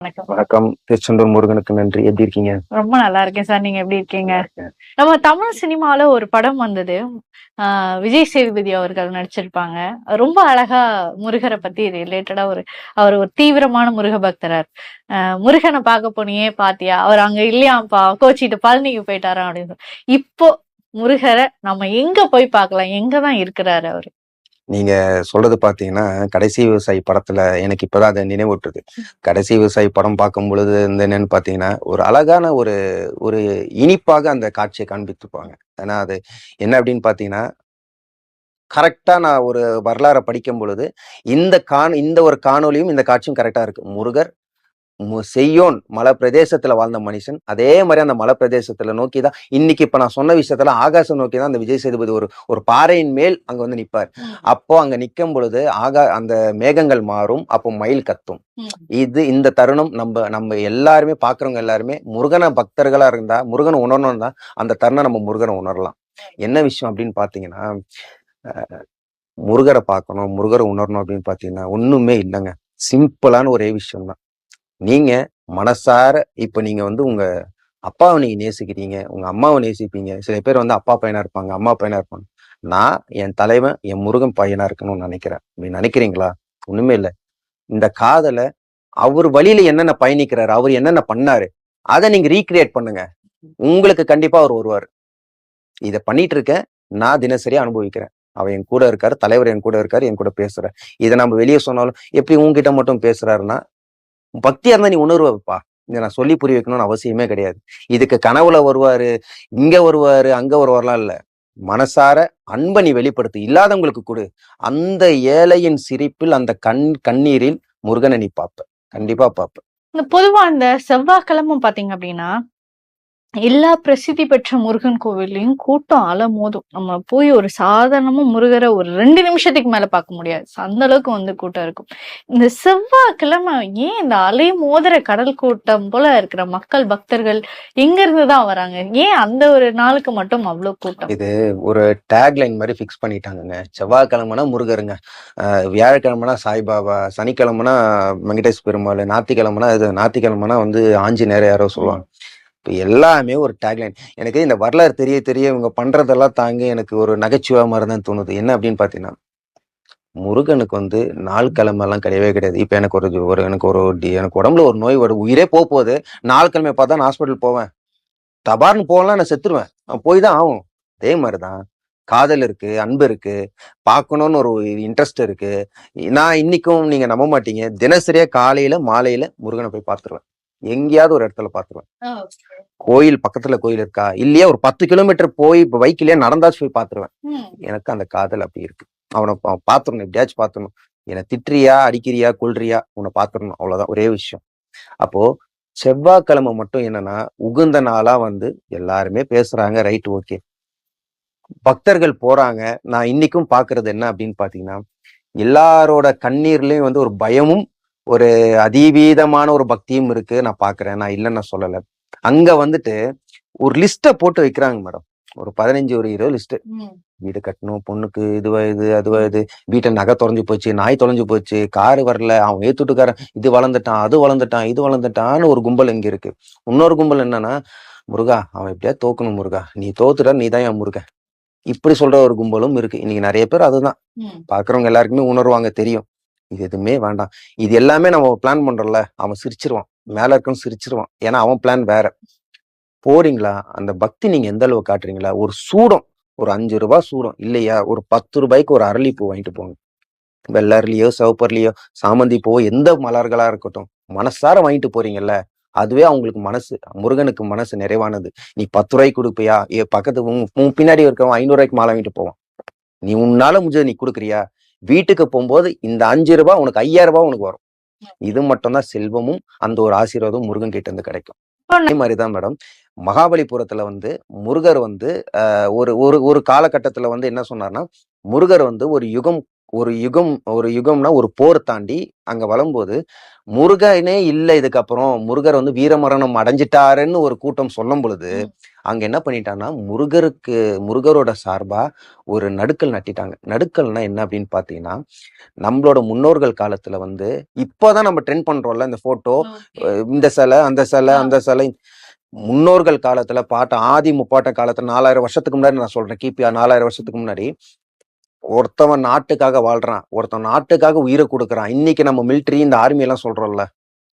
வணக்கம். வணக்கம். திருச்செந்தூர் முருகனுக்கு நன்றி. எப்படி இருக்கீங்க? ரொம்ப நல்லா இருக்கேன் சார். நீங்க எப்படி இருக்கீங்க? நல்லா இருக்கேன். நம்ம தமிழ் சினிமால ஒரு படம் வந்தது. ஆ விஜய் சேதுபதி அவர்கள் நடிச்சிருப்பாங்க. ரொம்ப அழகா முருகர பத்தி ரிலேட்டடா அவர் ஒரு தீவிரமான முருக பக்தரார். முருகன பார்க்க போனியே பாத்தியா? அவர் அங்க இல்லையாம்ப்பா, கோச்சிட்டு பழனிக்கு போயிட்டாராம் அப்படின்னு. இப்போ முருகர நம்ம எங்க போய் பார்க்கலாம்? எங்க தான் இருக்கிறாரு அவரு? நீங்க சொல்றது பாத்தீங்கன்னா, கடைசி விவசாயி படத்துல எனக்கு இப்பதான் அது நினைவூட்டுது. கடைசி விவசாயி படம் பார்க்கும் பொழுது என்னன்னு பாத்தீங்கன்னா, ஒரு அழகான ஒரு ஒரு இனிப்பாக அந்த காட்சிய காண்பித்திருப்பாங்க. ஏன்னா, அது என்ன அப்படின்னு பாத்தீங்கன்னா, கரெக்ட்டா நான் ஒரு வரலாற படிக்கும் பொழுது, இந்த ஒரு காணொளியும், இந்த காட்சியும் கரெக்ட்டா இருக்கு. முருகர் செய்யோன் மலை பிரதேசத்துல வாழ்ந்த மனுஷன் அதே மாதிரி அந்த மலை பிரதேசத்துல நோக்கி தான் இன்னைக்கு இப்ப நான் சொன்ன விஷயத்துல ஆகாசம் நோக்கி தான் அந்த விஜய் சேதுபதி ஒரு ஒரு பாறையின் மேல் அங்க வந்து நிப்பார். அப்போ அங்க நிக்கும் பொழுது அந்த மேகங்கள் மாறும், அப்போ மயில் கத்தும். இந்த தருணம் நம்ம நம்ம எல்லாருமே பாக்குறவங்க எல்லாருமே முருகன பக்தர்களா இருந்தா முருகனை உணரணும் தான் அந்த தருணம் நம்ம முருகனை உணரலாம். என்ன விஷயம் அப்படின்னு பாத்தீங்கன்னா, முருகரை பார்க்கணும், முருகரை உணரணும் அப்படின்னு பாத்தீங்கன்னா ஒண்ணுமே இல்லைங்க. சிம்பிளான ஒரே விஷயம் தான். நீங்க மனசார இப்ப நீங்க வந்து உங்க அப்பாவை நீங்க நேசிக்கிறீங்க, உங்க அம்மாவை நேசிப்பீங்க. சில பேர் வந்து அப்பா பையனா இருப்பாங்க, அம்மா பையனா இருப்பாங்க. நான் என் தலைவன் என் முருகன் பையனா இருக்கணும்னு நினைக்கிறேன். நீ நினைக்கிறீங்களா? ஒண்ணுமே இல்லை. இந்த காதல அவர் வழியில என்னென்ன பயணிக்கிறாரு, அவர் என்னென்ன பண்ணாரு, அதை நீங்க ரீக்ரியேட் பண்ணுங்க. உங்களுக்கு கண்டிப்பா அவர் வருவாரு. இதை பண்ணிட்டு இருக்கேன், நான் தினசரி அனுபவிக்கிறேன். அவர் என் கூட இருக்காரு, தலைவர் என் கூட இருக்காரு, என் கூட பேசுறாரு. இதை நம்ம வெளியே சொன்னாலும் எப்படி உங்ககிட்ட மட்டும் பேசுறாருன்னா, பக்தியா இருந்தா நீ உணர்வப்பா. இதை நான் சொல்லி புரிய வைக்கணும்னு அவசியமே கிடையாது. இதுக்கு கனவுல வருவாரு, இங்க வருவாரு, அங்க வருவார்லாம் இல்ல. மனசார அன்பை நீ வெளிப்படுத்து, இல்லாதவங்களுக்கு கொடு. அந்த ஏழையின் சிரிப்பில், அந்த கண்ணீரில் முருகனை நீ பாப்ப, கண்டிப்பா பாப்ப. இந்த பொதுவா இந்த செவ்வாய்க்கிழமை பாத்தீங்க அப்படின்னா, எல்லா பிரசித்தி பெற்ற முருகன் கோவில்லையும் கூட்டம் அலமோதும். நம்ம போய் ஒரு சாதாரணமா முருகரை ஒரு 2 நிமிஷத்துக்கு மேல பார்க்க முடியாது. அந்த அளவுக்கு வந்து கூட்டம் இருக்கும். இந்த செவ்வாய்க்கிழமை ஏன் இந்த அலை மோதுற கடல் கூட்டம் போல இருக்கிற மக்கள் பக்தர்கள் எங்க இருந்து தான் வராங்க? ஏன் அந்த ஒரு நாளுக்கு மட்டும் அவ்வளவு கூட்டம்? இது ஒரு டேக்லைன் மாதிரி ஃபிக்ஸ் பண்ணிட்டாங்கங்க. செவ்வாய்க்கிழமைனா முருகருங்க, வியாழக்கிழமைனா சாய்பாபா, சனிக்கிழமைனா வெங்கடேஷ் பெருமாள், ஞாயிற்றுக்கிழமைனா வந்து ஆஞ்சநேயர் யாரோ சொல்லுவாங்க. இப்போ எல்லாமே ஒரு டேக்லைன். எனக்கு இந்த வரலாறு தெரிய தெரிய இவங்க பண்றதெல்லாம் தாங்க எனக்கு ஒரு நகைச்சுவை மாதிரி தான் தோணுது. என்ன அப்படின்னு பாத்தீங்கன்னா, முருகனுக்கு வந்து நாள் கிழமை எல்லாம் கிடையவே கிடையாது. இப்ப எனக்கு எனக்கு உடம்புல ஒரு நோய் வரும், உயிரே போகுது. நாள் கிழமை பார்த்தா நான் ஹாஸ்பிட்டல் போவேன். தபார்னு போகலாம், நான் செத்துருவேன். போய் தான் ஆகும். அதே மாதிரிதான் காதல் இருக்கு, அன்பு இருக்கு, பார்க்கணும்னு ஒரு இன்ட்ரெஸ்ட் இருக்கு. நான் இன்னைக்கும் நீங்க நம்ப மாட்டீங்க, தினசரியா காலையில மாலையில முருகனை போய் பார்த்துருவேன். எங்கேயாவது ஒரு இடத்துல பார்த்துருவேன். கோயில் பக்கத்துல கோயில் இருக்கா இல்லையா, ஒரு 10 கிலோமீட்டர் போய் பைக்கிலேயே நடந்தாச்சு போய் பார்த்துருவேன். எனக்கு அந்த காதல் அப்படி இருக்கு. அவனை பாத்துடணும், எப்படியாச்சும் பாத்துடணும். என்னை திட்டுறியா, அடிக்கிறியா, கொல்றியா, உன்னை பாத்துடணும், அவ்வளவுதான் ஒரே விஷயம். அப்போ செவ்வாய்க்கிழமை மட்டும் என்னன்னா உகுந்த நாளா வந்து எல்லாருமே பேசுறாங்க, ரைட், ஓகே. பக்தர்கள் போறாங்க. நான் இன்னைக்கும் பாக்குறது என்ன அப்படின்னு பாத்தீங்கன்னா, எல்லாரோட கண்ணீர்லயும் வந்து ஒரு பயமும் ஒரு அதீவீதமான ஒரு பக்தியும் இருக்கு. நான் பாக்குறேன், நான் இல்லைன்னு நான் சொல்லல. அங்க வந்துட்டு ஒரு லிஸ்ட போட்டு வைக்கிறாங்க மேடம். ஒரு 15 ஒரு 20 லிஸ்ட். வீடு கட்டணும், பொண்ணுக்கு இதுவா இது, அதுவா இது, வீட்டை நகை தொலைஞ்சு போச்சு, நாய் தொலைஞ்சு போச்சு, காரு வரல, அவன் ஏத்துட்டுக்காரன் இது வளர்ந்துட்டான், அது வளர்ந்துட்டான், இது வளர்ந்துட்டான்னு ஒரு கும்பல் இங்க இருக்கு. இன்னொரு கும்பல் என்னன்னா, முருகா அவன் எப்படியா தோக்கணும், முருகா நீ தோத்துட்டா நீ தான் என் முருகன், இப்படி சொல்ற ஒரு கும்பலும் இருக்கு. இன்னைக்கு நிறைய பேர் அதுதான் பாக்குறவங்க எல்லாருக்குமே உணர்வாங்க, தெரியும். இது எதுவுமே வேண்டாம். இது எல்லாமே நம்ம பிளான் பண்றோம்ல, அவன் சிரிச்சிருவான், மேல இருக்கவன் சிரிச்சிருவான். ஏன்னா அவன் பிளான் வேற. போறீங்களா, அந்த பக்தி நீங்க எந்த அளவு காட்டுறீங்களா? ஒரு சூடம், ஒரு 5 ரூபாய் சூடம் இல்லையா, ஒரு 10 ரூபாய்க்கு ஒரு அரளிப்பூ வாங்கிட்டு போங்க. வெள்ளர்லயோ சிவப்பர்லயோ சாமந்தி பூ எந்த மலர்களா இருக்கட்டும், மனசார வாங்கிட்டு போறீங்கல்ல, அதுவே அவங்களுக்கு மனசு, முருகனுக்கு மனசு நிறைவானது. நீ 10 ரூபாய்க்கு கொடுப்பியா, பக்கத்து உன் பின்னாடி இருக்கவன் 500 ரூபாய்க்கு மாலை வாங்கிட்டு போவான். நீ உன்னால முடிஞ்சது நீ கொடுக்குறியா? வீட்டுக்கு போகும்போது இந்த 5 ரூபாய் உனக்கு 5000 ரூபாய் உனக்கு வரும். இது மட்டும்தான் செல்வமும் அந்த ஒரு ஆசீர்வாதம் முருகன் கிட்ட இருந்து கிடைக்கும். அதே மாதிரிதான் மேடம், மகாபலிபுரத்துல வந்து முருகர் வந்து ஒரு ஒரு ஒரு காலகட்டத்துல வந்து என்ன சொன்னார்னா, முருகர் வந்து ஒரு யுகம் ஒரு யுகம்னா ஒரு போர் தாண்டி அங்க வரும்போது முருகனே இல்லை, இதுக்கப்புறம் முருகர் வந்து வீரமரணம் அடைஞ்சிட்டாருன்னு ஒரு கூட்டம் சொல்லும் பொழுது அங்க என்ன பண்ணிட்டான்னா முருகரோட சார்பா ஒரு நடுக்கல் நட்டிட்டாங்க. நடுக்கல்னா என்ன அப்படின்னு பாத்தீங்கன்னா, நம்மளோட முன்னோர்கள் காலத்துல வந்து இப்பதான் நம்ம ட்ரெண்ட் பண்றோம்ல இந்த போட்டோ, இந்த சிலை அந்த சிலை அந்த சிலை. முன்னோர்கள் காலத்துல ஆதி முப்பாட்ட காலத்துல 4000 வருஷத்துக்கு முன்னாடி நான் சொல்றேன், கிபி 4000 வருஷத்துக்கு முன்னாடி ஒருத்தவன் நாட்டுக்காக வாழ்றான், ஒருத்தன் நாட்டுக்காக உயிரை கொடுக்குறான். இன்னைக்கு நம்ம மிலிட்டரி இந்த ஆர்மி எல்லாம் சொல்றோம்ல,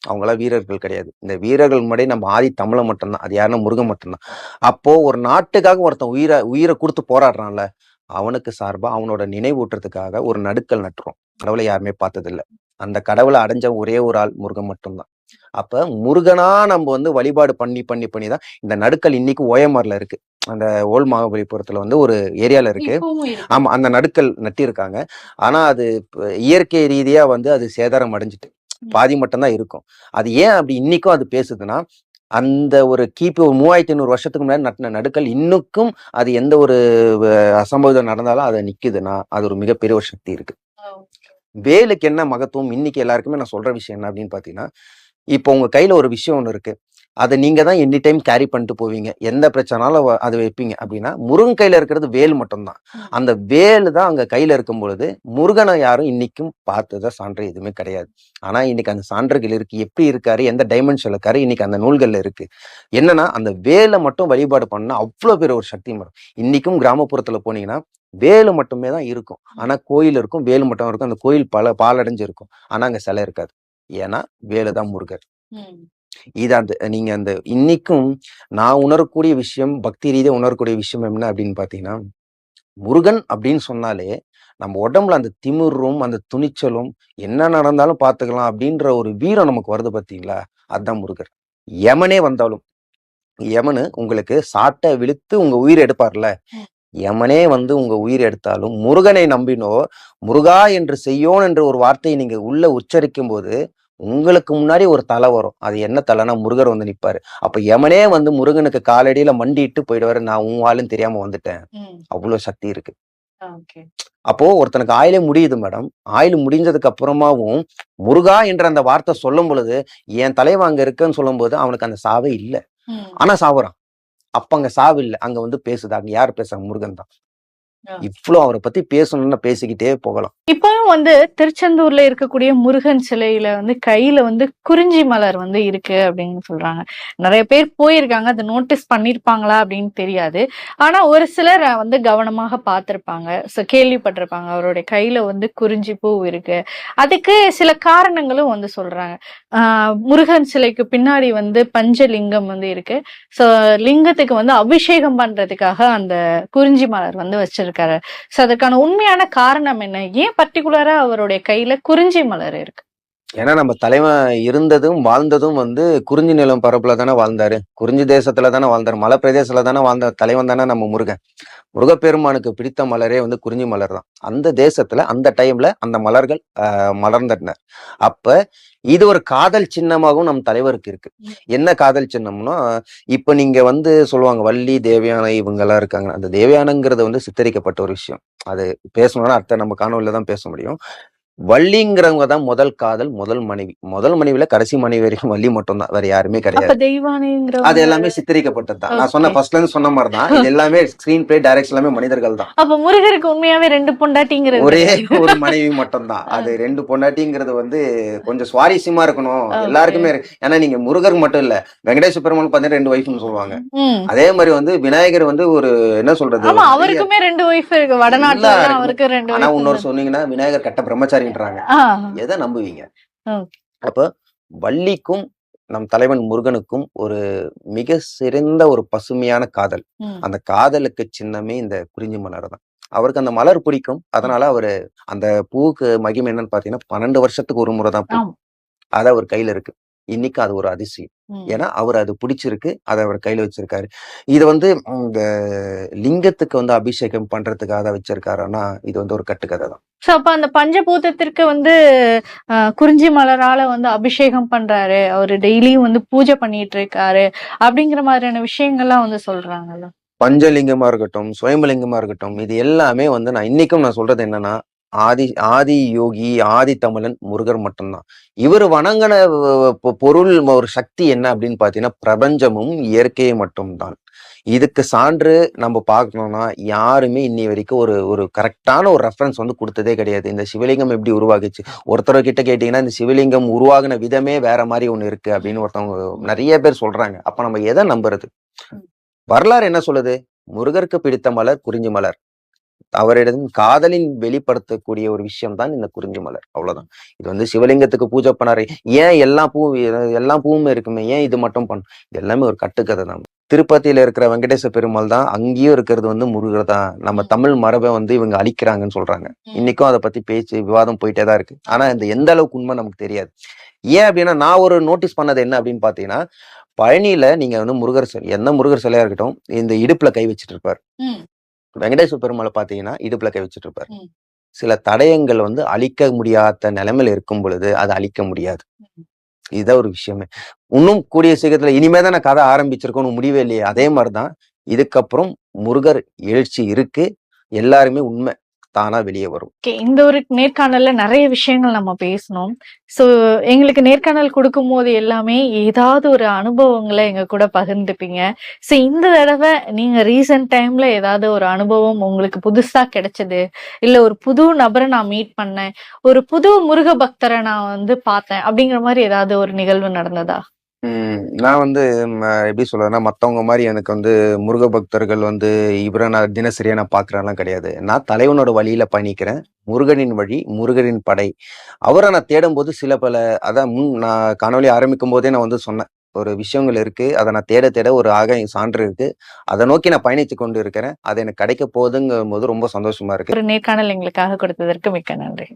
அவங்களாம் வீரர்கள் கிடையாது. இந்த வீரர்கள் முன்னாடி நம்ம ஆதி தமிழன் மட்டும்தான். அது யாருன்னா முருகன் மட்டும்தான். அப்போ ஒரு நாட்டுக்காக ஒருத்தன் உயிரை கொடுத்து போராடுறான்ல, அவனுக்கு சார்பா அவனோட நினைவூட்டுறதுக்காக ஒரு நடுக்கல் நட்டுறோம். கடவுளை யாருமே பார்த்தது இல்ல. அந்த கடவுளை அடைஞ்ச ஒரே ஒரு ஆள் முருகன் மட்டும்தான். அப்ப முருகனா நம்ம வந்து வழிபாடு பண்ணி தான் இந்த நடுக்கல் இன்னைக்கு ஓஎம்ஆர்ல இருக்கு. அந்த ஓல்ட் மகாபலிபுரத்துல வந்து ஒரு ஏரியால இருக்கு. ஆமா, அந்த நடுக்கல் நட்டிருக்காங்க. ஆனா அது இயற்கை ரீதியா வந்து அது சேதாரம் அடைஞ்சிட்டு பாதி மட்டும்தான் இருக்கும். அது ஏன் அப்படி இன்னைக்கும் அது பேசுதுன்னா, அந்த ஒரு கிபி ஒரு 3500 வருஷத்துக்கு முன்னாடி நட்டின நடுக்கல் இன்னுக்கும் அது எந்த ஒரு அசம்பவிதம் நடந்தாலும் அதை நிக்குதுன்னா அது ஒரு மிகப்பெரிய ஒரு சக்தி இருக்கு. வேலுக்கு என்ன மகத்துவம் இன்னைக்கு எல்லாருக்குமே நான் சொல்ற விஷயம் என்ன அப்படின்னு பாத்தீங்கன்னா, இப்போ உங்க கையில ஒரு விஷயம் ஒண்ணு இருக்கு, அதை நீங்க தான் எனி டைம் கேரி பண்ணிட்டு போவீங்க, எந்த பிரச்சனாலும் அது வைப்பீங்க அப்படின்னா, முருகன் கையில இருக்கிறது வேல் மட்டும்தான். அந்த வேலு தான் அங்க கையில இருக்கும் பொழுது முருகனை யாரும் இன்னைக்கும் பார்த்தத சான்று எதுவுமே கிடையாது. ஆனா இன்னைக்கு அந்த சான்றுகள் இருக்கு. எப்படி இருக்காரு, எந்த டைமென்ஷன்ல இருக்காரு, இன்னைக்கு அந்த நூல்கள்ல இருக்கு. என்னன்னா அந்த வேலை மட்டும் வழிபாடு பண்ணா அவ்வளவு பேர் ஒரு சக்தி வரும். இன்னைக்கும் கிராமப்புறத்துல போனீங்கன்னா வேலு மட்டுமே தான் இருக்கும். ஆனா கோயில் இருக்கும், வேலு மட்டும் இருக்கும். அந்த கோயில் பாலடைஞ்சு இருக்கும். ஆனா அங்க சிலை இருக்காது. ஏன்னா வேலுதான் முருகர். இது நீங்க அந்த இன்னைக்கும் நான் உணரக்கூடிய விஷயம், பக்தி ரீதியா உணரக்கூடிய விஷயம் என்ன அப்படின்னு பாத்தீங்கன்னா, முருகன் அப்படின்னு சொன்னாலே நம்ம உடம்புல அந்த திமிரும் அந்த துணிச்சலும் என்ன நடந்தாலும் பாத்துக்கலாம் அப்படின்ற ஒரு வீரம் நமக்கு வருது பாத்தீங்களா, அதுதான் முருகர். யமனே வந்தாலும், யமனு உங்களுக்கு சாட்டை விழுத்து உங்க உயிர் எடுப்பார்ல, யமனே வந்து உங்க உயிர் எடுத்தாலும் முருகனை நம்பினோ, முருகா என்று செய்யோன் என்ற ஒரு வார்த்தையை நீங்க உள்ள உச்சரிக்கும் போது உங்களுக்கு முன்னாடி ஒரு தலை வரும். அது என்ன தலைனா முருகர் வந்து நிப்பாரு. அப்ப யமனே வந்து முருகனுக்கு காலடியில மண்டிட்டு போயிடுவாரு, நான் உன் ஆளுன்னு தெரியாம வந்துட்டேன். அவ்வளவு சக்தி இருக்கு. அப்போ ஒருத்தனுக்கு ஆயிலே முடியுது மேடம். ஆயுள் முடிஞ்சதுக்கு அப்புறமாவும் முருகா என்ற அந்த வார்த்தை சொல்லும் பொழுது, என் தலைவன் அங்க இருக்குன்னு சொல்லும் போது அவனுக்கு அந்த சாவே இல்லை. ஆனா சாவுறான். அப்ப அங்க சாவு இல்லை, அங்க வந்து பேசுது. அங்க யாரு பேசுறாங்க? முருகன் தான். இவ்வளவு அவரை பத்தி பேசணும்னா பேசிக்கிட்டே போகலாம். இப்பவும் வந்து திருச்செந்தூர்ல இருக்கக்கூடிய முருகன் சிலையில வந்து கையில வந்து குறிஞ்சி மலர் வந்து இருக்கு அப்படின்னு சொல்றாங்க. நிறைய பேர் போயிருக்காங்க, அதை நோட்டீஸ் பண்ணிருப்பாங்களா அப்படின்னு தெரியாது. ஆனா ஒரு சிலர் வந்து கவனமாக பார்த்திருப்பாங்க, கேள்விப்பட்டிருப்பாங்க அவருடைய கையில வந்து குறிஞ்சி பூ இருக்கு. அதுக்கு சில காரணங்களும் வந்து சொல்றாங்க. முருகன் சிலைக்கு பின்னாடி வந்து பஞ்சலிங்கம் வந்து இருக்கு. சோ லிங்கத்துக்கு வந்து அபிஷேகம் பண்றதுக்காக அந்த குறிஞ்சி மலர் வந்து வச்சிருக்காரு. சோ அதுக்கான உண்மையான காரணம் என்ன? ஏன் பர்டிகுலரா அவருடைய கையில குறிஞ்சி மலர் இருக்கு? ஏன்னா நம்ம தலைவன் இருந்ததும் வாழ்ந்ததும் வந்து குறிஞ்சி நிலம் பரப்புல தானே வாழ்ந்தாரு, குறிஞ்சி தேசத்துல தானே வாழ்ந்தாரு, மலை பிரதேசத்துல தானே வாழ்ந்த தலைவன் தானே நம்ம முருகன். முருகப்பெருமானுக்கு பிடித்த மலரே வந்து குறிஞ்சி மலர் தான். அந்த தேசத்துல அந்த டைம்ல அந்த மலர்கள் மலர்ந்தனர். அப்ப இது ஒரு காதல் சின்னமாகவும் நம் தலைவருக்கு இருக்கு. என்ன காதல் சின்னம்னா, இப்ப நீங்க வந்து சொல்லுவாங்க வள்ளி தேவயானை இவங்க எல்லாம் இருக்காங்க. அந்த தேவயானங்கிறது வந்து சித்தரிக்கப்பட்ட ஒரு விஷயம். அது பேசணும்னா அடுத்த நம்ம காணொலியில தான் பேச முடியும். வள்ளிங்கிறவங்க தான் முதல் காதல், முதல் மனைவி. முதல் மனைவில கடைசி மனைவி வரைக்கும் வள்ளி மட்டும் தான், வேற யாருமே கிடையாது. அது எல்லாமே சித்தரிக்கப்பட்டது தான். நான் சொன்ன ஃபர்ஸ்ட்ல இருந்து சொன்ன மாதிரி தான். இது எல்லாமே ஸ்கிரீன் பிளே டைரக்ஷன் எல்லாமே மனிதர்கள் தான். அப்ப முருகருக்கு உண்மையாவே 2 பொண்டாட்டிங்கிறது ஒரே ஒரு மனைவி மட்டும் தான். அது 2 பொண்டாட்டிங்கிறது வந்து கொஞ்சம் சுவாரஸ்யமா இருக்கணும் எல்லாருக்குமே. ஏன்னா நீங்க முருகருக்கு மட்டும் இல்ல, வெங்கடேஸ்வர பெருமாள் பாத்தீங்கன்னா 2 வைஃப்னு சொல்லுவாங்க. அதே மாதிரி வந்து விநாயகர் வந்து ஒரு என்ன சொல்றது, அவருக்குமே 2 வைஃப் இருக்கு. வடநாட்டுல அவருக்கு 2. ஆனா இன்னொரு சொன்னீங்கன்னா விநாயகர் கட்ட பிரம்மச்சாரின்றாங்க. எதை நம்புவீங்க? அப்ப வள்ளிக்கும் நம் தலைவன் முருகனுக்கும் ஒரு மிக சிறந்த ஒரு பசுமையான காதல். அந்த காதலுக்கு சின்னமே இந்த குறிஞ்சி மலர் தான். அவருக்கு அந்த மலர் பிடிக்கும். அதனால அவரு அந்த பூவுக்கு மகிமை என்னன்னு பாத்தீங்கன்னா 12 வருஷத்துக்கு ஒரு முறை தான் பூ. அது அவர் கையில இருக்கு. இன்னைக்கு அது ஒரு அதிசயம். ஏன்னா அவர் அது பிடிச்சிருக்கு, அதை அவர் கையில வச்சிருக்காரு. இது வந்து இந்த லிங்கத்துக்கு வந்து அபிஷேகம் பண்றதுக்காக வச்சிருக்காருன்னா இது வந்து ஒரு கட்டுக்கதை தான். சோ அப்ப அந்த பஞ்சபூதத்திற்கு வந்து குறிஞ்சி மலரால வந்து அபிஷேகம் பண்றாரு, அவரு டெய்லியும் வந்து பூஜை பண்ணிட்டு இருக்காரு அப்படிங்கிற மாதிரியான விஷயங்கள்லாம் வந்து சொல்றாங்கல்ல. பஞ்சலிங்கமா இருக்கட்டும், சுயம்பலிங்கமா இருக்கட்டும், இது எல்லாமே வந்து நான் இன்னைக்கும் நான் சொல்றது என்னன்னா, ஆதி ஆதி யோகி, ஆதி தமிழன் முருகர் மட்டும்தான். இவரு வணங்குன பொருள் ஒரு சக்தி என்ன அப்படின்னு பார்த்தீங்கன்னா, பிரபஞ்சமும் இயற்கையும் மட்டும்தான். இதுக்கு சான்று நம்ம பார்க்கணும்னா, யாருமே இன்னி வரைக்கும் ஒரு ஒரு கரெக்ட்டான ஒரு ரெஃபரன்ஸ் வந்து குடுத்ததே கிடையாது. இந்த சிவலிங்கம் எப்படி உருவாகுச்சு? ஒருத்தர்கிட்ட கேட்டீங்கன்னா, இந்த சிவலிங்கம் உருவாகுன விதமே வேற மாரி ஒண்ணு இருக்கு அப்படின்னு ஒருத்தவங்க நெறைய பேர் சொல்றாங்க. அப்ப நம்ம எத நம்புறது? வரலாறு என்ன சொல்லுது? முருகருக்கு பிடித்த மலர் குறிஞ்சி மலர். அவரிடம் காதலின் வெளிப்படுத்தக்கூடிய ஒரு விஷயம் தான் இந்த குறிஞ்சி மலர். அவ்வளவுதான். இது வந்து சிவலிங்கத்துக்கு பூஜை பண்ணாரு. ஏன் எல்லா பூவுமே இருக்குமே, ஏன் இது மட்டும் இது எல்லாமே ஒரு கட்டுக்கதை தான். திருப்பதியில இருக்கிற வெங்கடேச பெருமாள் தான், அங்கேயும் இருக்கிறது வந்து முருகர் தான். நம்ம தமிழ் மரபை வந்து இவங்க அழிக்கிறாங்கன்னு சொல்றாங்க. இன்னைக்கும் அதை பத்தி பேச்சு விவாதம் போயிட்டே தான் இருக்கு. ஆனா இந்த எந்த அளவுக்கு உண்மை நமக்கு தெரியாது. ஏன் அப்படின்னா, நான் ஒரு நோட்டீஸ் பண்ணது என்ன அப்படின்னு பாத்தீங்கன்னா, பழனியில நீங்க வந்து முருகர் சிலை, எந்த முருகர் சிலையா இருக்கட்டும், இந்த இடுப்புல கை வச்சிட்டு இருப்பாரு. வெங்கடேஸ்வர பெருமாளை பாத்தீங்கன்னா இடுப்புல கை வச்சிட்டு இருப்பாரு. சில தடயங்கள் வந்து அழிக்க முடியாத நிலைமையில இருக்கும் பொழுது அதை அழிக்க முடியாது. இதுதான் ஒரு விஷயமே. இன்னும் கூடிய சீக்கிரத்துல இனிமேதான் நான் கதை ஆரம்பிச்சிருக்கோம்னு முடிவே இல்லையே. அதே மாதிரிதான் இதுக்கப்புறம் முருகர் எழுச்சி இருக்கு. எல்லாருமே உண்மை தானா வெளியே வரும். ஓகே. இந்த ஒரு நேர்காணல்ல நிறைய விஷயங்கள் நம்ம பேசணும். ஸோ எங்களுக்கு நேர்காணல் கொடுக்கும்போது எல்லாமே ஏதாவது ஒரு அனுபவங்களை எங்க கூட பகிர்ந்துப்பீங்க. ஸோ இந்த தடவை நீங்க ரீசன்ட் டைம்ல ஏதாவது ஒரு அனுபவம் உங்களுக்கு புதுசா கிடைச்சது, இல்ல ஒரு புது நபரை நான் மீட் பண்ணேன், ஒரு புது முருக பக்தரை நான் வந்து பார்த்தேன் அப்படிங்கிற மாதிரி ஏதாவது ஒரு நிகழ்வு நடந்ததா? நான் வந்து எப்படி சொல்றதுன்னா, மத்தவங்க மாதிரி எனக்கு வந்து முருக பக்தர்கள் வந்து இவரை நான் தினசரியா நான் பார்க்கறேன்லாம் கிடையாது. நான் தலைவனோட வழியில பயணிக்கிறேன். முருகனின் வழி, முருகனின் படை. அவரை நான் தேடும்போது சில பல அதான் நான் காணொளி ஆரம்பிக்கும் போதே நான் வந்து சொன்னேன். ஒரு விஷயங்கள் இருக்கு. அதை நான் தேட தேட ஒரு சான்று இருக்கு. அதை நோக்கி நான் பயணித்து கொண்டு இருக்கிறேன். அது எனக்கு கிடைக்க போகுதுங்கும் போது ரொம்ப சந்தோஷமா இருக்கு. ஒரு நேர்காணல் எங்களுக்காக கொடுத்ததற்கு மிக்க நன்றி.